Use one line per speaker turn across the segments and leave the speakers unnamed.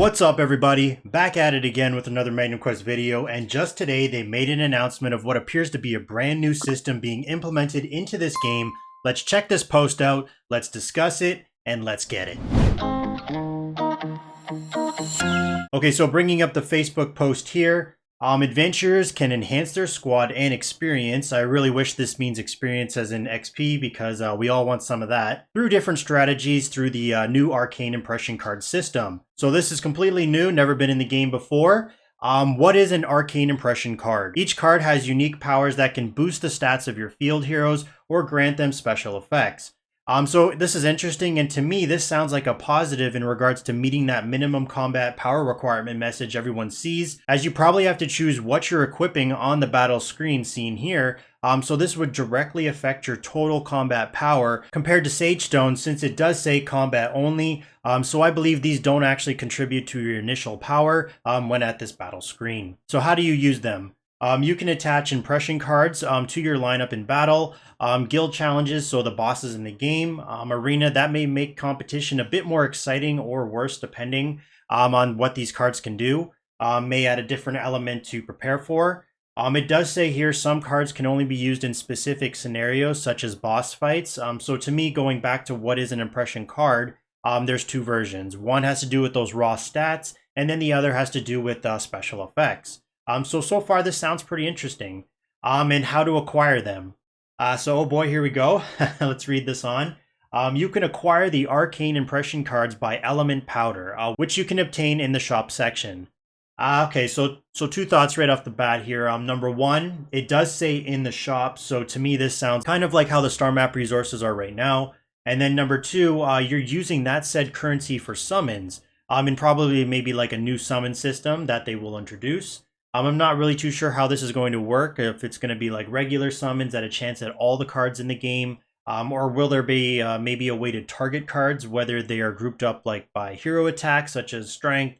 What's up everybody? Back at it again with another Magnum Quest video, and just today they made an announcement of what appears to be a brand new system being implemented into this game. Let's check this post out, let's discuss it, and let's get it. Okay, so bringing up the Facebook post here. Adventurers can enhance their squad and experience. I really wish this means experience as in XP because we all want some of that. Through different strategies through the new arcane impression card system. So this is completely new, never been in the game before. What is an arcane impression card? Each card has unique powers that can boost the stats of your field heroes or grant them special effects. So this is interesting, and to me this sounds like a positive in regards to meeting that minimum combat power requirement message everyone sees, as you probably have to choose what you're equipping on the battle screen seen here. So this would directly affect your total combat power compared to Sage Stone, since it does say combat only. So I believe these don't actually contribute to your initial power when at this battle screen. So how do you use them? You can attach impression cards to your lineup in battle, guild challenges, so the bosses in the game, arena, that may make competition a bit more exciting or worse depending on what these cards can do, may add a different element to prepare for. It does say here some cards can only be used in specific scenarios such as boss fights. So to me, going back to what is an impression card, there's two versions. One has to do with those raw stats, and then the other has to do with special effects. So far this sounds pretty interesting. And how to acquire them. So oh boy, here we go. Let's read this on. You can acquire the arcane impression cards by element powder, which you can obtain in the shop section. Okay, so two thoughts right off the bat here. Number one, it does say in the shop, so to me this sounds kind of like how the star map resources are right now. And then number two, you're using that said currency for summons, and probably maybe like a new summon system that they will introduce. I'm not really too sure how this is going to work, if it's going to be like regular summons at a chance at all the cards in the game, or will there be maybe a way to target cards, whether they are grouped up like by hero attacks such as strength,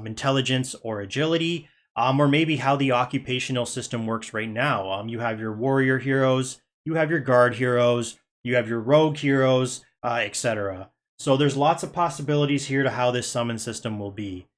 intelligence, or agility, or maybe how the occupational system works right now. You have your warrior heroes, you have your guard heroes, you have your rogue heroes, etc. So there's lots of possibilities here to how this summon system will be.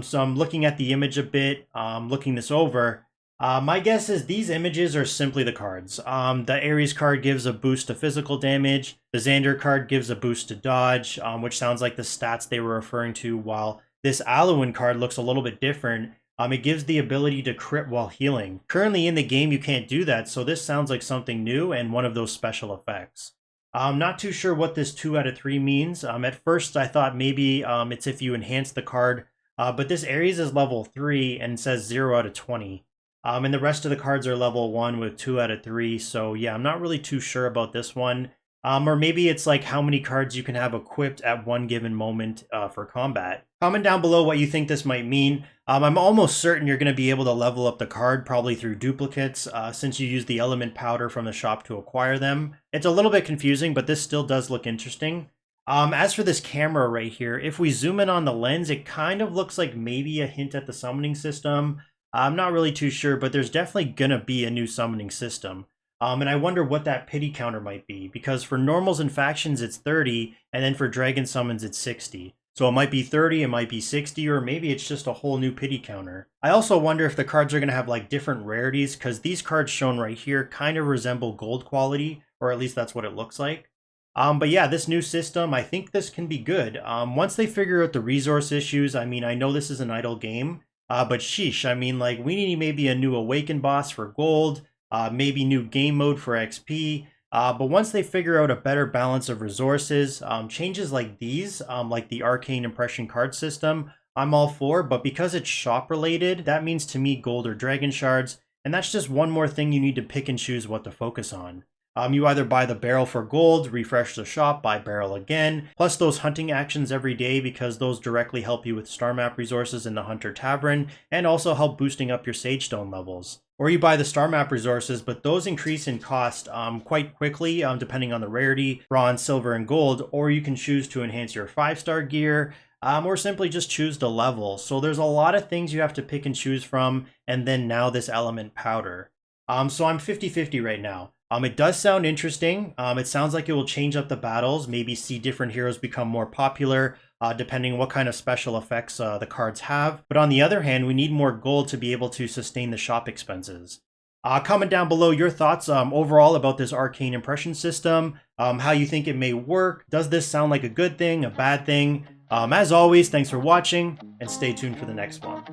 So I'm looking at the image a bit, looking this over. My guess is these images are simply the cards. The Ares card gives a boost to physical damage. The Xander card gives a boost to dodge, which sounds like the stats they were referring to, while this Alwyn card looks a little bit different. It gives the ability to crit while healing. Currently in the game you can't do that, so this sounds like something new and one of those special effects. I'm not too sure what this 2 out of 3 means. At first I thought maybe it's if you enhance the card. But this Ares is level 3 and says 0 out of 20. And the rest of the cards are level 1 with 2 out of 3. So yeah, I'm not really too sure about this one. Or maybe it's like how many cards you can have equipped at one given moment for combat. Comment down below what you think this might mean. I'm almost certain you're going to be able to level up the card, probably through duplicates, since you use the element powder from the shop to acquire them. It's a little bit confusing, but this still does look interesting. As for this camera right here, if we zoom in on the lens, it kind of looks like maybe a hint at the summoning system. I'm not really too sure, but there's definitely gonna be a new summoning system. And I wonder what that pity counter might be, because for normals and factions it's 30, and then for dragon summons it's 60. So it might be 30, it might be 60, or maybe it's just a whole new pity counter. I also wonder if the cards are gonna have like different rarities, because these cards shown right here kind of resemble gold quality, or at least that's what it looks like. But yeah, this new system, I think this can be good. Once they figure out the resource issues, I mean, I know this is an idle game, but sheesh, I mean, like, we need maybe a new Awaken boss for gold, maybe new game mode for XP, but once they figure out a better balance of resources, changes like these, like the arcane impression card system, I'm all for, but because it's shop related, that means to me gold or dragon shards, and that's just one more thing you need to pick and choose what to focus on. You either buy the barrel for gold, refresh the shop, buy barrel again, plus those hunting actions every day because those directly help you with star map resources in the Hunter Tavern and also help boosting up your Sage Stone levels. Or you buy the star map resources, but those increase in cost quite quickly depending on the rarity, bronze, silver, and gold, or you can choose to enhance your 5-star gear, or simply just choose the level. So there's a lot of things you have to pick and choose from, and then now this element powder. So I'm 50-50 right now. It does sound interesting. It sounds like it will change up the battles, maybe see different heroes become more popular, depending what kind of special effects the cards have. But on the other hand, we need more gold to be able to sustain the shop expenses. Comment down below your thoughts overall about this arcane impression system, how you think it may work. Does this sound like a good thing, a bad thing? As always, thanks for watching, and stay tuned for the next one.